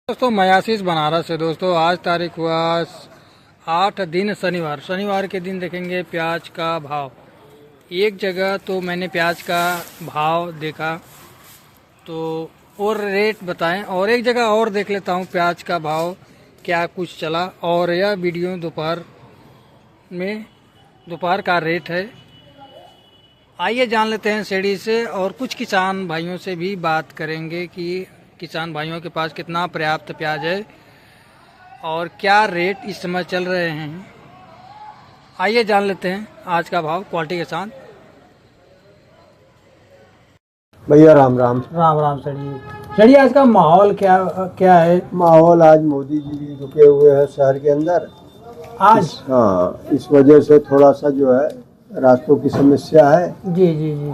दोस्तों मैं आशीष बनारस से। दोस्तों आज तारीख हुआ 8 दिन शनिवार के दिन देखेंगे प्याज का भाव। एक जगह तो मैंने प्याज का भाव देखा तो और रेट बताएं, और एक जगह और देख लेता हूं प्याज का भाव क्या कुछ चला। और यह वीडियो दोपहर का रेट है। आइए जान लेते हैं सीढ़ी से, और कुछ किसान भाइयों से भी बात करेंगे कि किसान भाइयों के पास कितना पर्याप्त प्याज है और क्या रेट इस समय चल रहे हैं। आइए जान लेते हैं आज का भाव क्वालिटी के साथ। भैया राम राम राम सड़ी आज का माहौल क्या है। माहौल आज मोदी जी रुके हुए हैं शहर के अंदर आज। हाँ, इस वजह से थोड़ा सा जो है रास्तों की समस्या है जी जी जी।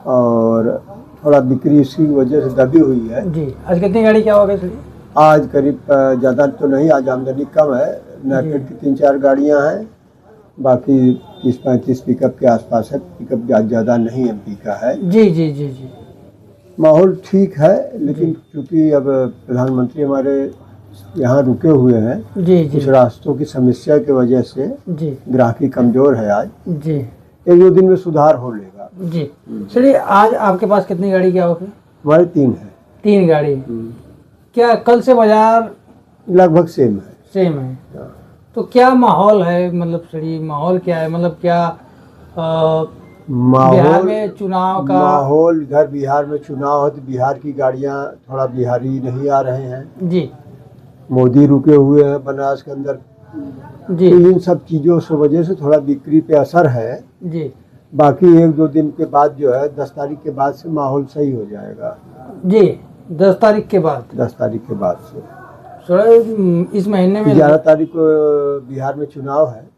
और थोड़ा बिक्री इसकी वजह से दबी हुई है जी। आज कितनी गाड़ी क्या होगा सर? आज करीब ज़्यादा तो नहीं, आज आमदनी कम है। नेकेड की 3-4 गाड़ियां हैं, बाकी 30-35 पिकअप के आसपास है। पिकअप ज़्यादा नहीं एमपी का है। जी जी जी जी। माहौल ठीक है, लेकिन क्योंकि अब प्रधानमंत्री हमारे यहाँ रुके हुए हैं जी जी, कुछ रास्तों की समस्या की वजह से जी ग्राहकी कमजोर है। आज जी 1-2 दिन में सुधार हो लेगा। जी। चलिए आज आपके पास कितनी गाड़ी क्या होगी? हमारे 3 है। 3 गाड़ी। क्या कल से बाजार लगभग सेम है? तो क्या माहौल है, मतलब सही माहौल क्या है, मतलब क्या बिहार में चुनाव का माहौल इधर बिहार में चुनाव है तो बिहार की गाड़ियां थोड़ा बिहारी नहीं आ रहे हैं जी। मोदी रुके हुए हैं बनारस के अंदर जी। तो इन सब चीजों से वजह से थोड़ा बिक्री पे असर है जी। बाकी 1-2 दिन के बाद जो है 10 तारीख के बाद से माहौल सही हो जाएगा। जी 10 तारीख के बाद? 10 तारीख के बाद से इस महीने में 11 तारीख को बिहार में चुनाव है।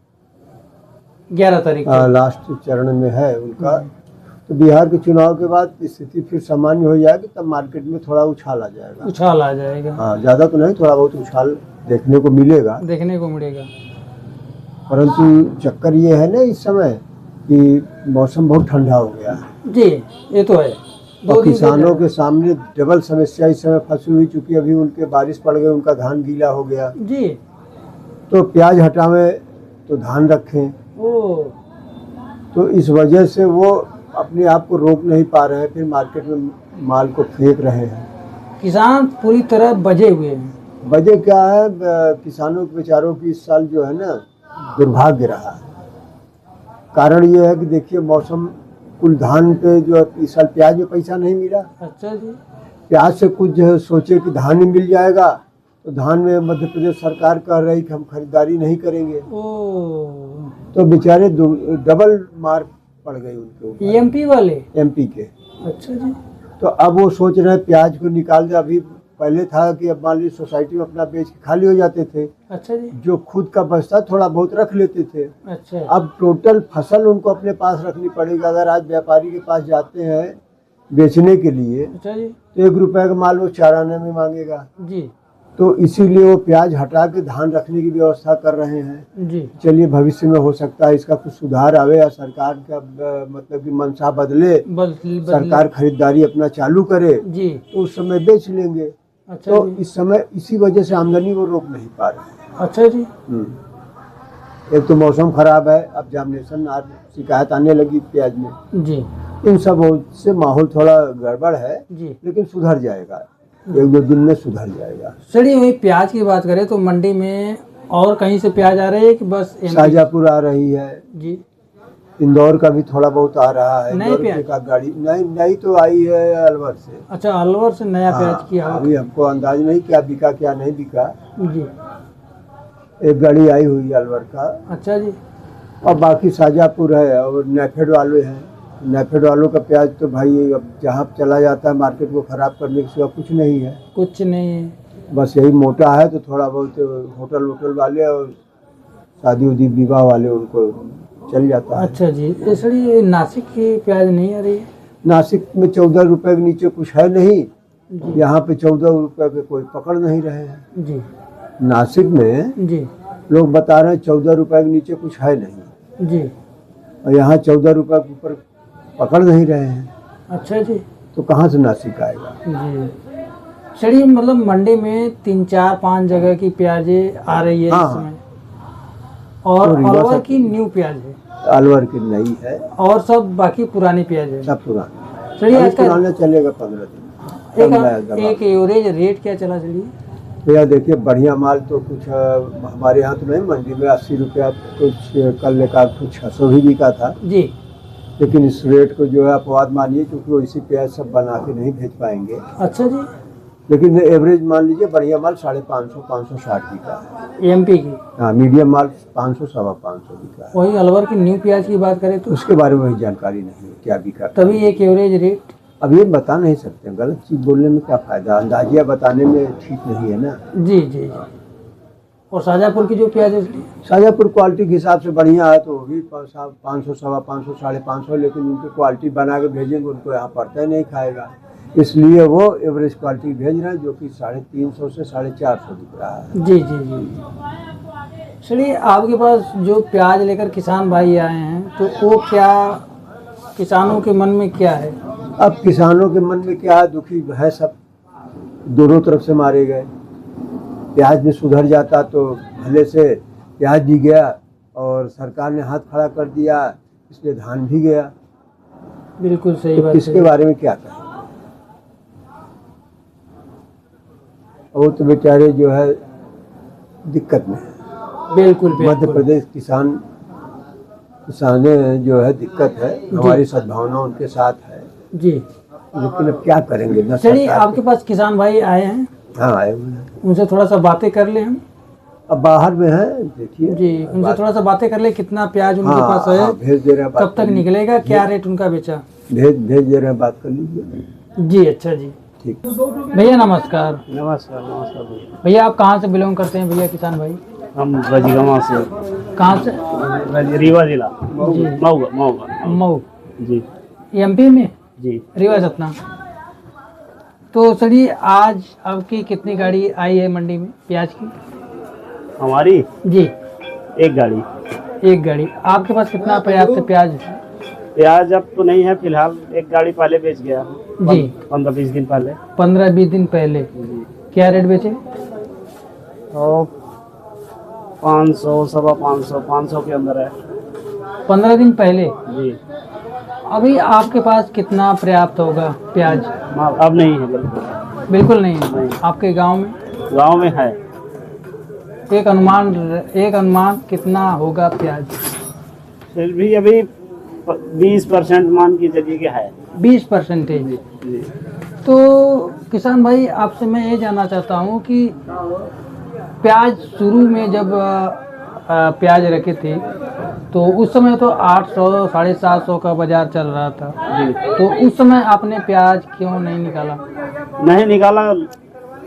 11 तारीख लास्ट चरण में है उनका। तो बिहार के चुनाव के बाद स्थिति फिर सामान्य हो जाएगी, तब मार्केट में थोड़ा उछाल आ जाएगा। हाँ, ज़्यादा तो नहीं, थोड़ा बहुत उछाल देखने को मिलेगा। परंतु चक्कर ये है ना इस समय कि मौसम बहुत ठंडा हो गया है। जी ये तो है। और किसानों के सामने डबल समस्या इस समय फंसी हुई, चूंकि अभी उनके बारिश पड़ गई, उनका धान गीला हो गया जी। तो प्याज हटावे तो धान रखें। तो इस वजह से वो अपने आप को रोक नहीं पा रहे हैं, फिर मार्केट में माल को फेंक रहे हैं। किसान पूरी तरह बजे हुए हैं। वजह क्या है, किसानों के बेचारों की इस साल जो है ना दुर्भाग्य रहा है। कारण ये है कि देखिए मौसम, कुल धान पे जो इस साल प्याज में पैसा नहीं मिला। अच्छा जी। प्याज से कुछ जो है सोचे कि धान ही मिल जाएगा, तो धान में मध्य प्रदेश सरकार कह रही कि हम खरीदारी नहीं करेंगे। तो बेचारे डबल मार पड़ गई उनके ऊपर। एमपी वाले? एमपी के। अच्छा जी। तो अब वो सोच रहे हैं प्याज को निकाल दे। अभी पहले था कि अब मान लीजिए सोसाइटी में अपना बेच के खाली हो जाते थे। अच्छा जी। जो खुद का बचता थोड़ा बहुत रख लेते थे। अच्छा। अब टोटल फसल उनको अपने पास रखनी पड़ेगी। अगर आज व्यापारी के पास जाते हैं बेचने के लिए, अच्छा जी, तो 1 रुपए का माल वो 4 आने में मांगेगा जी। तो इसीलिए वो प्याज हटा के धान रखने की व्यवस्था कर रहे हैं जी। चलिए भविष्य में हो सकता है इसका कुछ सुधार आवे या सरकार का मतलब कि मंशा बदले, सरकार खरीदारी अपना चालू करे जी, तो उस समय बेच लेंगे। अच्छा तो इस समय इसी वजह से आमदनी वो रोक नहीं पा रहे। अच्छा जी। एक तो मौसम खराब है, अब जामनेशन शिकायत आने लगी प्याज में जी। इन सब से माहौल थोड़ा गड़बड़ है जी, लेकिन सुधर जाएगा। 1-2 दिन में सुधर जाएगा। चलिए वही प्याज की बात करें तो मंडी में और कहीं से प्याज आ रही है कि बस शाहजहाँपुर आ रही है जी? इंदौर का भी थोड़ा बहुत आ रहा है। नई प्याज का गाड़ी नई तो आई है अलवर से। अच्छा, अलवर से नया प्याज की अभी हमको अंदाज नहीं क्या बिका क्या नहीं बिका जी। एक गाड़ी आई हुई है अलवर का। अच्छा जी। और बाकी शाहजहाँपुर है और नेफेड वाले हैं। नेफेड वालों का प्याज तो भाई अब जहाँ चला जाता है मार्केट को खराब करने के सिवा कुछ नहीं है। कुछ नहीं है, बस यही मोटा है तो थोड़ा बहुत होटल वाले और शादी उदी विवाह वाले उनको चल जाता है। अच्छा जी। इसलिए नासिक की प्याज नहीं आ रही है? नासिक में 14 रुपए के नीचे कुछ है नहीं। यहाँ पे 14 रुपए के कोई पकड़ नहीं रहे हैं जी। नासिक में जी लोग बता रहे हैं 14 रुपए के नीचे कुछ है नहीं जी। और यहाँ 14 रुपए के ऊपर पकड़ नहीं रहे हैं। अच्छा जी। तो कहाँ से नासिक आएगा? जी। चलिए, मतलब मंडी में 3-4-5 जगह की प्याजें आ रही है हाँ, इस समय, और तो रीवा अलवर सब- की न्यू प्याज है अलवर की नई है, और सब बाकी पुरानी प्याज है। सब पुराना। चलिए, अभी आज का पुराना चलेगा 15 दिन। कम नया दवा। एक एवरेज रेट क्या चला? चलिए, भैया देखिए, बढ़िया माल तो कुछ हमारे यहाँ तो नहीं, मंडी में 80 रुपया कुछ, कल लेकर कुछ 600 भी बिका था। जी। लेकिन इस रेट को जो है अपवाद मानिए, क्योंकि वो इसी प्याज सब बना के नहीं भेज पाएंगे। अच्छा जी। लेकिन एवरेज मान लीजिए, बढ़िया माल 550 560 बिका है। एमपी की हाँ, मीडियम माल 500 550 बिका है। वही अलवर की न्यू प्याज की बात करें तो उसके बारे में वही जानकारी नहीं है क्या बिका। तभी एक एवरेज रेट। अब ये बता नहीं सकते, गलत चीज़ बोलने में क्या फ़ायदा, अंदाजिया बताने में ठीक नहीं है ना। जी जी जी। और शाहजहाँपुर की जो प्याज है इसलिए शाहजहाँपुर क्वालिटी के हिसाब से बढ़िया है, तो वो भी 500 550 550, लेकिन उनकी क्वालिटी बना के भेजेंगे, उनको यहाँ पड़ता ही नहीं खाएगा, इसलिए वो एवरेज क्वालिटी भेज रहे हैं, जो कि 350 से 450 बिक रहा है। जी जी जी। चलिए, आपके पास जो प्याज लेकर किसान भाई आए हैं, तो वो क्या, किसानों के मन में क्या है? अब किसानों के मन में क्या है, दुखी है सब, दोनों तरफ से मारे गए। प्याज भी सुधर जाता तो भले से प्याज भी गया, और सरकार ने हाथ खड़ा कर दिया, इसलिए धान भी गया। बिल्कुल सही तो बात किसके है। बारे में क्या कहें। वो तो बेचारे जो है दिक्कत में है। बिल्कुल मध्य बिल्कुल। प्रदेश किसाने जो है दिक्कत है, हमारी सद्भावना उनके साथ है, जी। लेकिन अब क्या करेंगे न। चलिए, सरकार आपके पास किसान भाई आए हैं, हाँ आए हुए हैं, उनसे थोड़ा सा बातें कर ले हम। अब बाहर में है, देखिए। जी, उनसे थोड़ा सा बातें कर ले, कितना प्याज उनके हाँ, पास है, हाँ, भेज दे रहे हैं, बात कब तक कर लीजिए। निकलेगा, क्या रेट उनका बेचा? भेज दे रहे हैं, बात कर लीजिए। जी, अच्छा जी। ठीक। भैया नमस्कार। नमस्कार नमस्कार भैया। भैया आप कहाँ से बिलोंग करते हैं भैया, किसान भाई? हम रजगमा से, कहाँ से? रीवा जिला, जी। मऊगा मऊगा मऊ, जी एमपी में, जी। रीवा सतना। तो चलिए, आज आपकी कितनी गाड़ी आई है मंडी में प्याज की? हमारी जी, एक गाड़ी। एक गाड़ी। आपके पास कितना पर्याप्त प्याज है? प्याज अब तो नहीं है फिलहाल, एक गाड़ी पहले बेच गया जी। 15-20 दिन पहले। 15-20 दिन पहले क्या रेट बेचे? तो 500 550 500 के अंदर है 15 दिन पहले। जी। अभी आपके पास कितना पर्याप्त होगा प्याज? अब नहीं है बिल्कुल। बिल्कुल नहीं है। आपके गांव में? गांव में है। एक अनुमान कितना होगा प्याज? फिर भी अभी 20% मान की चलिए है। 20%। जी। तो किसान भाई, आपसे मैं ये जानना चाहता हूँ कि प्याज शुरू में जब प्याज रखे थे, तो उस समय तो 800 750 का बाजार चल रहा था। जी। तो उस समय आपने प्याज क्यों नहीं निकाला? नहीं निकाला,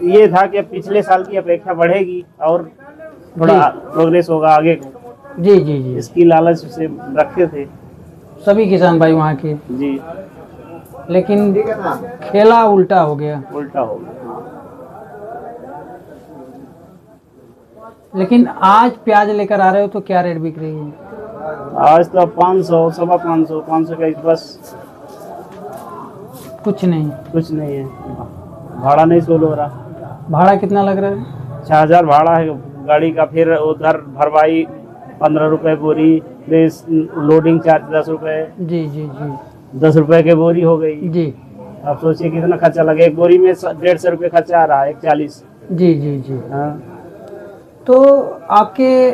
ये था कि पिछले साल की अपेक्षा बढ़ेगी और थोड़ा प्रोग्रेस होगा आगे को, जी जी जी। इसकी लालच से रखे थे सभी किसान भाई वहाँ के, जी। लेकिन खेला उल्टा हो गया। उल्टा हो गया। लेकिन आज प्याज लेकर आ रहे हो तो क्या रेट बिक रही है? आज तो 500 550 500 का बस, कुछ नहीं। कुछ नहीं है। भाड़ा नहीं सोल हो रहा। भाड़ा कितना लग रहा है? 6000 भाड़ा है गाड़ी का, फिर उधर भरवाई 15 रुपए बोरी, लोडिंग चार्ज 10 रुपए, जी जी जी 10 रुपए के बोरी हो गई। जी अब सोचिए कितना खर्चा लगे, एक बोरी में 150 रुपये खर्चा आ रहा है, 140। जी जी जी। हाँ। तो आपके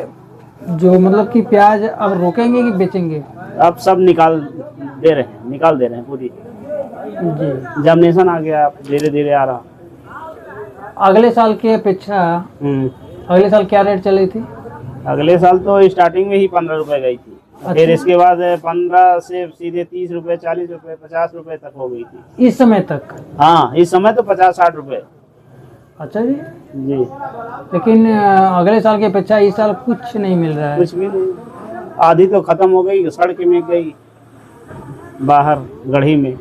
जो मतलब कि प्याज अब रोकेंगे कि बेचेंगे? अब सब निकाल दे रहे हैं पूरी। जी। जर्मिनेशन आ गया, धीरे धीरे आ रहा। अगले साल की अपेक्षा अगले साल क्या रेट चली थी? अगले साल तो स्टार्टिंग में ही 15 रुपए गई थी। अच्छा। फिर इसके बाद 15 से सीधे 30 रुपए 40 रुपए 50 रुपए तक हो गई थी इस समय तक? हाँ, इस समय तो 50-60 रुपए। अच्छा जी। जी। लेकिन अगले साल की अपेक्षा इस साल कुछ नहीं मिल रहा है। कुछ भी नहीं, आधी तो खत्म हो गई, सड़क में गई बाहर गढ़ी में,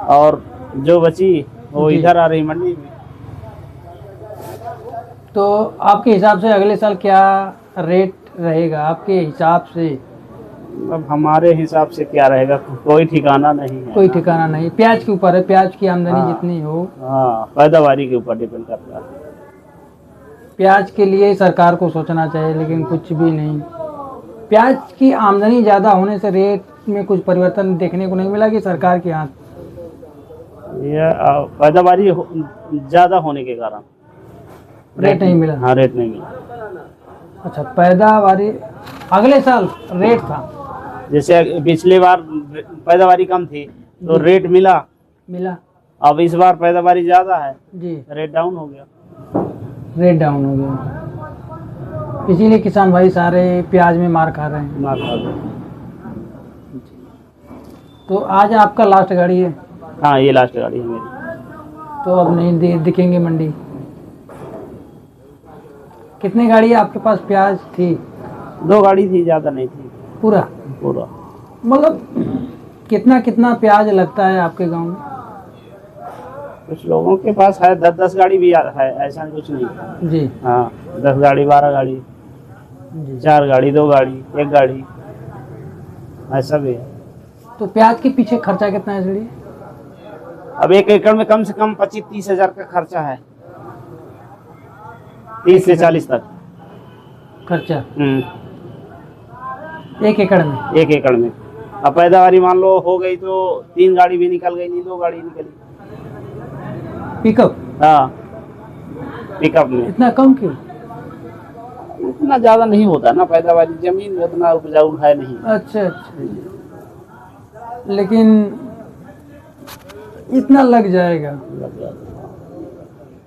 और जो बची वो जी। इधर आ रही मंडी में। तो आपके हिसाब से अगले साल क्या रेट रहेगा आपके हिसाब से? अब हमारे हिसाब से क्या रहेगा, कोई ठिकाना नहीं है। कोई ठिकाना नहीं, प्याज के ऊपर है, प्याज की आमदनी हाँ। जितनी हो, हाँ, पैदावारी के ऊपर डिपेंड करता है। प्याज के लिए सरकार को सोचना चाहिए, लेकिन कुछ भी नहीं। प्याज की आमदनी ज़्यादा होने से रेट में कुछ परिवर्तन देखने को नहीं मिला कि सरकार के हाथ? ये पैदावारी ज़्यादा होने के कारण रेट नहीं मिला। हाँ, रेट नहीं मिला। अच्छा, पैदावारी अगले साल रेट था? जैसे पिछले बार पैदावारी कम थी तो रेट मिला। अब इस बार पैदावारी ज़्यादा है जी, रेट डाउन हो गया। रेट डाउन हो गया, इसीलिए किसान भाई सारे प्याज में मार खा रहे हैं। मार खा गए। तो आज आपका लास्ट गाड़ी है? हाँ, ये लास्ट गाड़ी है मेरी। तो अब नहीं दिखेंगे मंडी। कितनी गाड़ी आपके पास प्याज थी? 2 गाड़ी थी, ज़्यादा नहीं थी। पूरा मतलब कितना कितना प्याज लगता है आपके गांव में? कुछ लोगों के पास है 10-10 गाड़ी भी है, ऐसा कुछ नहीं। जी हाँ, 10 गाड़ी 12 गाड़ी, जी। 4 गाड़ी 2 गाड़ी 1 गाड़ी, ऐसा भी है। तो प्याज के पीछे खर्चा कितना है इसलिए? अब 1 एकड़ में कम से कम 25-30 हजार का खर्चा है, 30 से 40 तक खर्चा 1 एकड़ में? 1 एकड़ में। अब पैदावारी मान लो हो गई तो 3 गाड़ी भी निकल गई, नहीं 2 गाड़ी निकली। पिकअप? हाँ, पिकअप में। इतना कम क्यों? इतना ज्यादा नहीं होता ना पैदावारी, जमीन उतना उपजाऊ है नहीं। अच्छा अच्छा, लेकिन इतना लग जाएगा?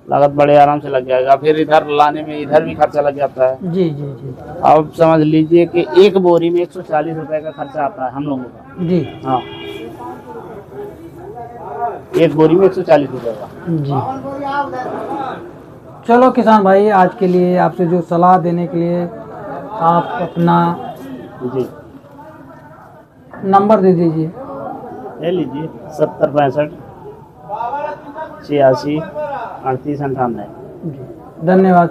लागत बड़े आराम से लग जाएगा। फिर इधर लाने में इधर भी खर्चा लग जाता है। जी जी जी अब समझ लीजिए कि 1 बोरी में 140 रुपए का खर्चा आता है हम लोगों का। जी हाँ, 1 बोरी में 140 रुपए का। जी। चलो किसान भाई, आज के लिए आपसे जो सलाह देने के लिए आप अपना जी नंबर दे दीजिए। ले लीजिए 70 65 86 38 98। धन्यवाद।